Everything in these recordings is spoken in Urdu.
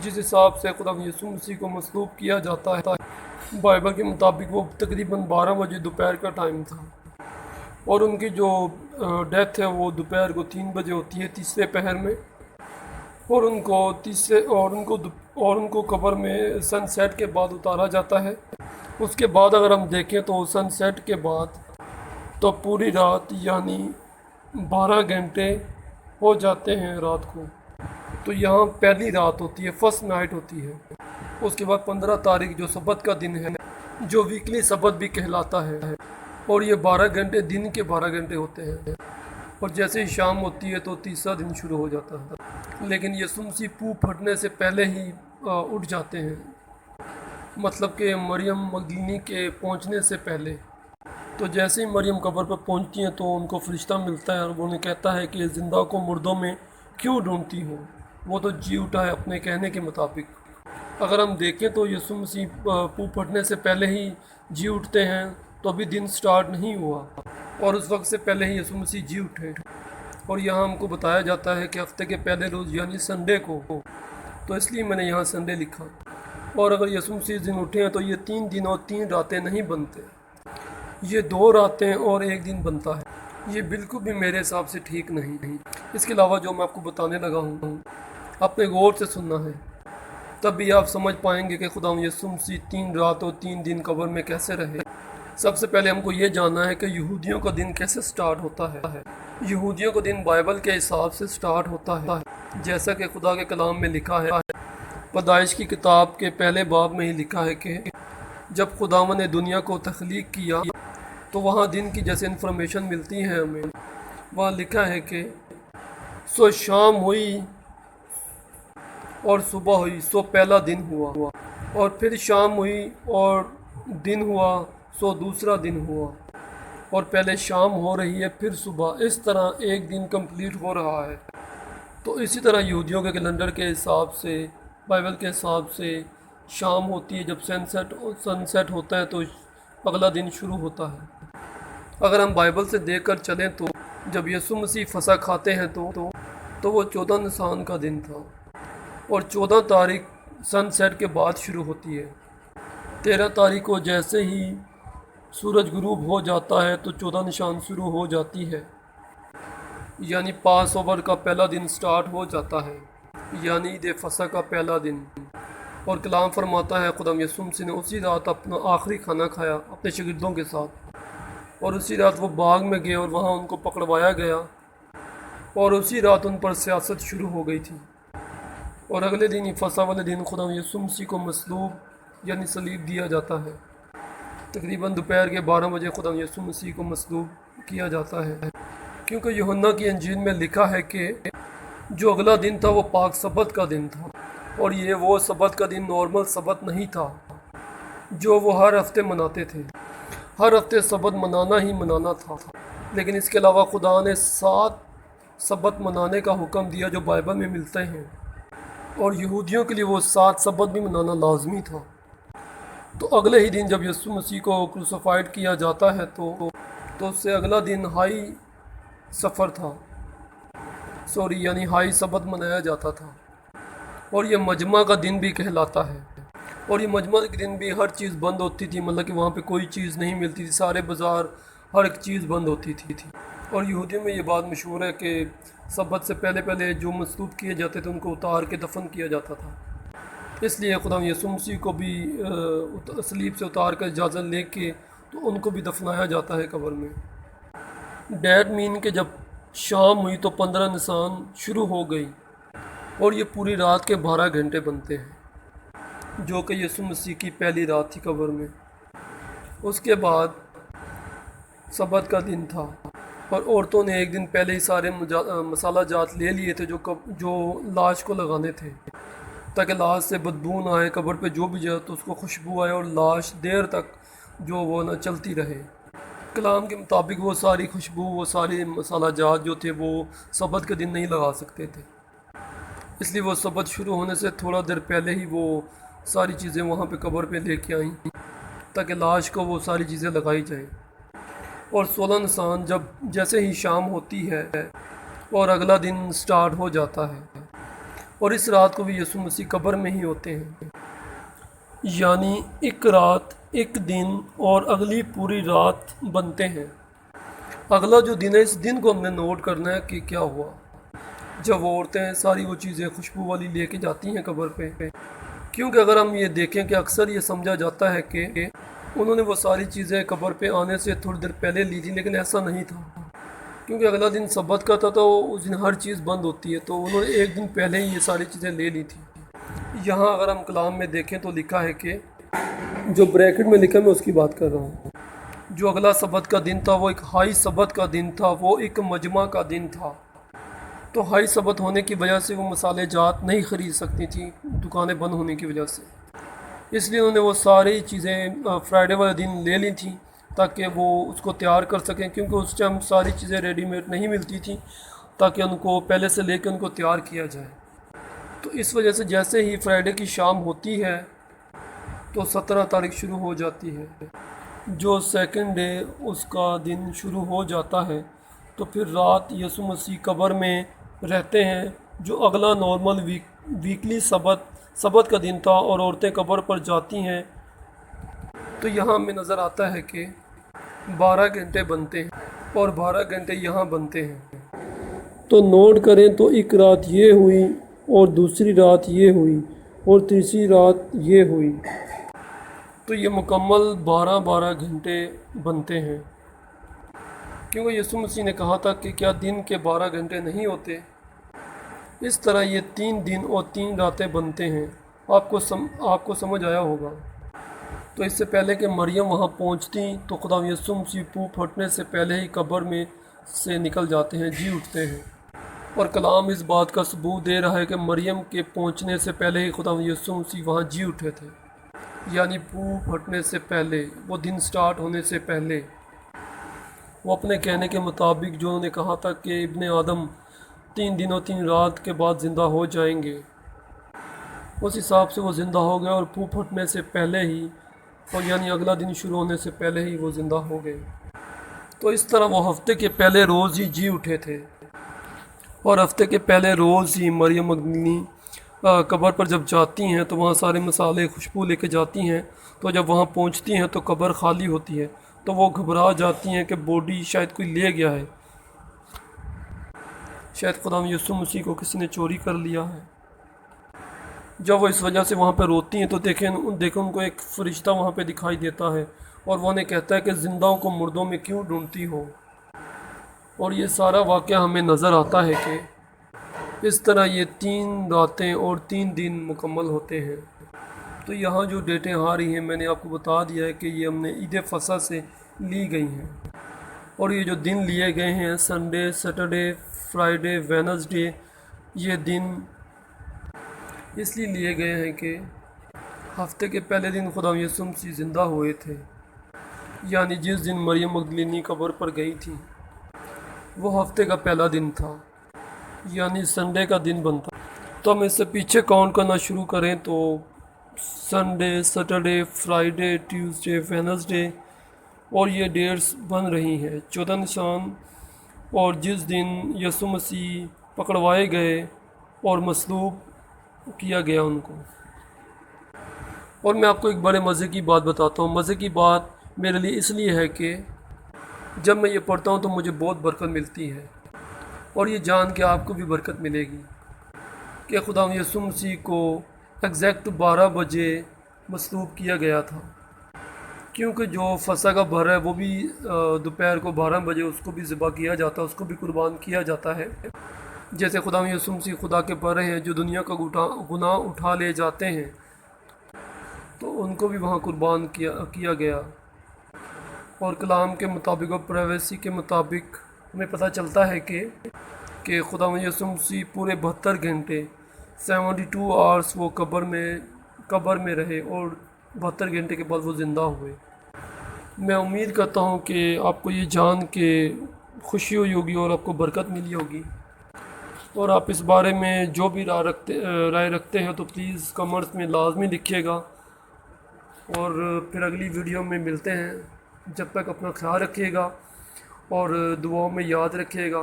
جس حساب سے خدا یسوع مسیح کو مصلوب کیا جاتا ہے بائبل کے مطابق وہ تقریباً 12 بجے دوپہر کا ٹائم تھا، اور ان کی جو ڈیتھ ہے وہ دوپہر کو 3 بجے ہوتی ہے تیسرے پہر میں، اور ان کو قبر میں سن سیٹ کے بعد اتارا جاتا ہے۔ اس کے بعد اگر ہم دیکھیں تو سن سیٹ کے بعد تو پوری رات یعنی 12 گھنٹے ہو جاتے ہیں رات کو، تو یہاں پہلی رات ہوتی ہے، فرسٹ نائٹ ہوتی ہے۔ اس کے بعد 15 تاریخ جو سبت کا دن ہے، جو ویکلی سبت بھی کہلاتا ہے، اور یہ 12 گھنٹے دن کے 12 گھنٹے ہوتے ہیں، اور جیسے ہی شام ہوتی ہے تو تیسرا دن شروع ہو جاتا ہے۔ لیکن یسوع مسیح پو پھٹنے سے پہلے ہی اٹھ جاتے ہیں، مطلب کہ مریم مگدلینی کے پہنچنے سے پہلے۔ تو جیسے ہی مریم قبر پر پہنچتی ہیں تو ان کو فرشتہ ملتا ہے اور وہ انہیں کہتا ہے کہ زندہ کو مردوں میں کیوں ڈھونڈتی ہو، وہ تو جی اٹھا ہے اپنے کہنے کے مطابق۔ اگر ہم دیکھیں تو یسوع مسیح پو پھٹنے سے پہلے ہی جی اٹھتے ہیں، تو ابھی دن سٹارٹ نہیں ہوا، اور اس وقت سے پہلے ہی یسوع مسیح جی اٹھے۔ اور یہاں ہم کو بتایا جاتا ہے کہ ہفتے کے پہلے روز یعنی سنڈے کو، تو اس لیے میں نے یہاں سنڈے لکھا۔ اور اگر یسوع مسیح دن اٹھے ہیں تو یہ 3 دن اور 3 راتیں نہیں بنتے، یہ 2 راتیں اور 1 دن بنتا ہے۔ یہ بالکل بھی میرے حساب سے ٹھیک نہیں۔ اس کے علاوہ جو میں آپ کو بتانے لگا ہوں، اپنے غور سے سننا ہے، تب بھی آپ سمجھ پائیں گے کہ خدا یسوع مسیح 3 رات اور 3 دن قبر میں کیسے رہے۔ سب سے پہلے ہم کو یہ جاننا ہے کہ یہودیوں کا دن کیسے سٹارٹ ہوتا ہے۔ یہودیوں کا دن بائبل کے حساب سے سٹارٹ ہوتا ہے، جیسا کہ خدا کے کلام میں لکھا ہے۔ پیدائش کی کتاب کے پہلے باب میں ہی لکھا ہے کہ جب خداوند نے دنیا کو تخلیق کیا تو وہاں دن کی جیسے انفارمیشن ملتی ہے ہمیں، وہاں لکھا ہے کہ سو شام ہوئی اور صبح ہوئی، سو پہلا دن ہوا، اور پھر شام ہوئی اور دن ہوا، سو دوسرا دن ہوا، اور پہلے شام ہو رہی ہے پھر صبح، اس طرح ایک دن کمپلیٹ ہو رہا ہے۔ تو اسی طرح یہودیوں کے کیلنڈر کے حساب سے، بائبل کے حساب سے شام ہوتی ہے، جب سن سیٹ ہوتا ہے تو اگلا دن شروع ہوتا ہے۔ اگر ہم بائبل سے دیکھ کر چلیں تو جب یسوع مسیح فسح کھاتے ہیں تو وہ 14 نصان کا دن تھا، اور 14 تاریخ سن سیٹ کے بعد شروع ہوتی ہے۔ 13 تاریخ کو جیسے ہی سورج غروب ہو جاتا ہے تو 14 نشان شروع ہو جاتی ہے، یعنی پاس اوور کا پہلا دن سٹارٹ ہو جاتا ہے، یعنی عید فصح کا پہلا دن۔ اور کلام فرماتا ہے خدا یسوع مسیح نے اسی رات اپنا آخری کھانا کھایا اپنے شاگردوں کے ساتھ، اور اسی رات وہ باغ میں گئے اور وہاں ان کو پکڑوایا گیا، اور اسی رات ان پر سیاست شروع ہو گئی تھی۔ اور اگلے دن فصح والے دن خدا یسوع مسیح کو مصلوب یعنی صلیب دیا جاتا ہے۔ تقریباً دوپہر کے 12 بجے خدا یسوع مسیح کو مصلوب کیا جاتا ہے، کیونکہ یوحنا کی انجیل میں لکھا ہے کہ جو اگلا دن تھا وہ پاک سبت کا دن تھا، اور یہ وہ سبت کا دن نارمل سبت نہیں تھا جو وہ ہر ہفتے مناتے تھے۔ ہر ہفتے سبت منانا ہی منانا تھا، لیکن اس کے علاوہ خدا نے 7 سبت منانے کا حکم دیا جو بائبل میں ملتے ہیں، اور یہودیوں کے لیے وہ 7 سبت بھی منانا لازمی تھا۔ تو اگلے ہی دن جب یسوع مسیح کو کروسیفائیڈ کیا جاتا ہے تو اس سے اگلا دن ہائی سفر تھا، یعنی ہائی سبت منایا جاتا تھا، اور یہ مجمع کا دن بھی کہلاتا ہے۔ اور یہ مجمع کے دن بھی ہر چیز بند ہوتی تھی، مطلب کہ وہاں پہ کوئی چیز نہیں ملتی تھی، سارے بازار ہر ایک چیز بند ہوتی تھی۔ اور یہودیوں میں یہ بات مشہور ہے کہ سبت سے پہلے جو مصلوب کیے جاتے تھے ان کو اتار کے دفن کیا جاتا تھا، اس لیے خدا یسوع مسیح کو بھی صلیب سے اتار کر اجازت لے کے تو ان کو بھی دفنایا جاتا ہے قبر میں۔ ڈیٹ مین کہ جب شام ہوئی تو 15 نصان شروع ہو گئی، اور یہ پوری رات کے 12 گھنٹے بنتے ہیں، جو کہ یسوع مسیح کی پہلی رات تھی قبر میں۔ اس کے بعد سبت کا دن تھا، اور عورتوں نے ایک دن پہلے ہی سارے مسالہ جات لے لیے تھے جو لاش کو لگانے تھے، تاکہ لاش سے بدبو نہ آئے، قبر پہ جو بھی جائے تو اس کو خوشبو آئے، اور لاش دیر تک جو وہ نہ چلتی رہے۔ کلام کے مطابق وہ ساری خوشبو، وہ ساری مسالہ جات جو تھے وہ سبت کے دن نہیں لگا سکتے تھے، اس لیے وہ سبت شروع ہونے سے تھوڑا دیر پہلے ہی وہ ساری چیزیں وہاں پہ قبر پہ لے کے آئیں تاکہ لاش کو وہ ساری چیزیں لگائی جائیں۔ اور 16 نصان جیسے ہی شام ہوتی ہے اور اگلا دن سٹارٹ ہو جاتا ہے، اور اس رات کو بھی یسوع مسیح قبر میں ہی ہوتے ہیں، یعنی ایک رات، ایک دن اور اگلی پوری رات بنتے ہیں۔ اگلا جو دن ہے، اس دن کو ہم نے نوٹ کرنا ہے کہ کیا ہوا جب وہ عورتیں ساری وہ چیزیں خوشبو والی لے کے جاتی ہیں قبر پہ، کیونکہ اگر ہم یہ دیکھیں کہ اکثر یہ سمجھا جاتا ہے کہ انہوں نے وہ ساری چیزیں قبر پہ آنے سے تھوڑی دیر پہلے لی تھی، لیکن ایسا نہیں تھا، کیونکہ اگلا دن سبت کا تھا تو اس دن ہر چیز بند ہوتی ہے، تو انہوں نے ایک دن پہلے ہی یہ ساری چیزیں لے لی تھی۔ یہاں اگر ہم کلام میں دیکھیں تو لکھا ہے کہ جو بریکٹ میں لکھا میں اس کی بات کر رہا ہوں، جو اگلا سبت کا دن تھا وہ ایک ہائی سبت کا دن تھا، وہ ایک مجمع کا دن تھا، تو ہائی سبت ہونے کی وجہ سے وہ مسالے جات نہیں خرید سکتی تھیں، دکانیں بند ہونے کی وجہ سے، اس لیے انہوں نے وہ ساری چیزیں فرائیڈے والے دن لے لی تھیں تاکہ وہ اس کو تیار کر سکیں، کیونکہ اس ٹائم ساری چیزیں ریڈی میڈ نہیں ملتی تھیں، تاکہ ان کو پہلے سے لے کے ان کو تیار کیا جائے۔ تو اس وجہ سے جیسے ہی فرائیڈے کی شام ہوتی ہے تو 17 تاریخ شروع ہو جاتی ہے، جو سیکنڈ ڈے اس کا دن شروع ہو جاتا ہے، تو پھر رات یسوع مسیح قبر میں رہتے ہیں، جو اگلا نارمل ویکلی سبت کا دن تھا، اور عورتیں قبر پر جاتی ہیں، تو یہاں ہمیں نظر آتا ہے کہ 12 گھنٹے بنتے ہیں اور 12 گھنٹے یہاں بنتے ہیں، تو نوٹ کریں تو ایک رات یہ ہوئی اور دوسری رات یہ ہوئی اور تیسری رات یہ ہوئی، تو یہ مکمل 12 گھنٹے بنتے ہیں، کیونکہ یسوع مسیح نے کہا تھا کہ کیا دن کے 12 گھنٹے نہیں ہوتے، اس طرح یہ 3 دن اور 3 راتیں بنتے ہیں۔ آپ کو سمجھ آیا ہوگا۔ تو اس سے پہلے کہ مریم وہاں پہنچتی تو خدا یسوع مسیح پھٹنے سے پہلے ہی قبر میں سے نکل جاتے ہیں، جی اٹھتے ہیں، اور کلام اس بات کا ثبوت دے رہا ہے کہ مریم کے پہنچنے سے پہلے ہی خدا یسوع مسیح وہاں جی اٹھے تھے، یعنی پھٹنے سے پہلے، وہ دن سٹارٹ ہونے سے پہلے، وہ اپنے کہنے کے مطابق جو انہوں نے کہا تھا کہ ابن آدم 3 دن اور 3 رات کے بعد زندہ ہو جائیں گے، اس حساب سے وہ زندہ ہو گئے، اور پھٹنے سے پہلے ہی، اور یعنی اگلا دن شروع ہونے سے پہلے ہی وہ زندہ ہو گئے۔ تو اس طرح وہ ہفتے کے پہلے روز ہی جی اٹھے تھے، اور ہفتے کے پہلے روز ہی مریم مگدلینی قبر پر جب جاتی ہیں تو وہاں سارے مسالے خوشبو لے کے جاتی ہیں، تو جب وہاں پہنچتی ہیں تو قبر خالی ہوتی ہے، تو وہ گھبرا جاتی ہیں کہ باڈی شاید کوئی لے گیا ہے، شاید خدا یسوع مسیح کو کسی نے چوری کر لیا ہے۔ جب وہ اس وجہ سے وہاں پہ روتی ہیں تو دیکھیں ان کو ایک فرشتہ وہاں پہ دکھائی دیتا ہے، اور وہ انہیں کہتا ہے کہ زندہوں کو مردوں میں کیوں ڈھونڈتی ہو، اور یہ سارا واقعہ ہمیں نظر آتا ہے کہ اس طرح یہ 3 راتیں اور 3 دن مکمل ہوتے ہیں۔ تو یہاں جو ڈیٹیں آ رہی ہیں میں نے آپ کو بتا دیا ہے کہ یہ ہم نے عید فصح سے لی گئی ہیں، اور یہ جو دن لیے گئے ہیں سنڈے، سیٹرڈے، فرائیڈے، وینسڈے، یہ دن اس لیے لیے گئے ہیں کہ ہفتے کے پہلے دن خدا یسوع مسیح زندہ ہوئے تھے، یعنی جس دن مریم مگدلینی قبر پر گئی تھی وہ ہفتے کا پہلا دن تھا، یعنی سنڈے کا دن بنتا۔ تو ہم اس سے پیچھے کاؤنٹ کرنا شروع کریں تو Sunday, Saturday, Friday, Tuesday, Wednesday, اور یہ ڈیٹس بن رہی ہیں 14 نشان، اور جس دن یسوع مسیح پکڑوائے گئے اور مصلوب کیا گیا ان کو۔ اور میں آپ کو ایک بڑے مزے کی بات بتاتا ہوں، مزے کی بات میرے لیے اس لیے ہے کہ جب میں یہ پڑھتا ہوں تو مجھے بہت برکت ملتی ہے، اور یہ جان کے آپ کو بھی برکت ملے گی کہ خدا یسوع مسیح کو ایگزیکٹ 12 بجے مصلوب کیا گیا تھا، کیونکہ جو فصح کا بر ہے وہ بھی دوپہر کو 12 بجے اس کو بھی ذبح کیا جاتا ہے، اس کو بھی قربان کیا جاتا ہے، جیسے خدا یسوع مسیح خدا کے بر ہیں جو دنیا کا گناہ اٹھا لے جاتے ہیں، تو ان کو بھی وہاں قربان کیا گیا۔ اور کلام کے مطابق اور پرائیویسی کے مطابق ہمیں پتہ چلتا ہے کہ خدا یسوع مسیح پورے 72 گھنٹے 72 آورس وہ قبر میں رہے، اور 72 گھنٹے کے بعد وہ زندہ ہوئے۔ میں امید کرتا ہوں کہ آپ کو یہ جان کے خوشی ہوئی ہوگی اور آپ کو برکت ملی ہوگی، اور آپ اس بارے میں جو بھی رائے رکھتے ہیں تو پلیز کمنٹس میں لازمی لکھیے گا، اور پھر اگلی ویڈیو میں ملتے ہیں۔ جب تک اپنا خیال رکھیے گا اور دعاؤں میں یاد رکھیے گا،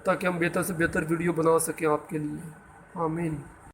تاکہ ہم بہتر سے بہتر ویڈیو بنا سکیں آپ کے لیے۔ آمین.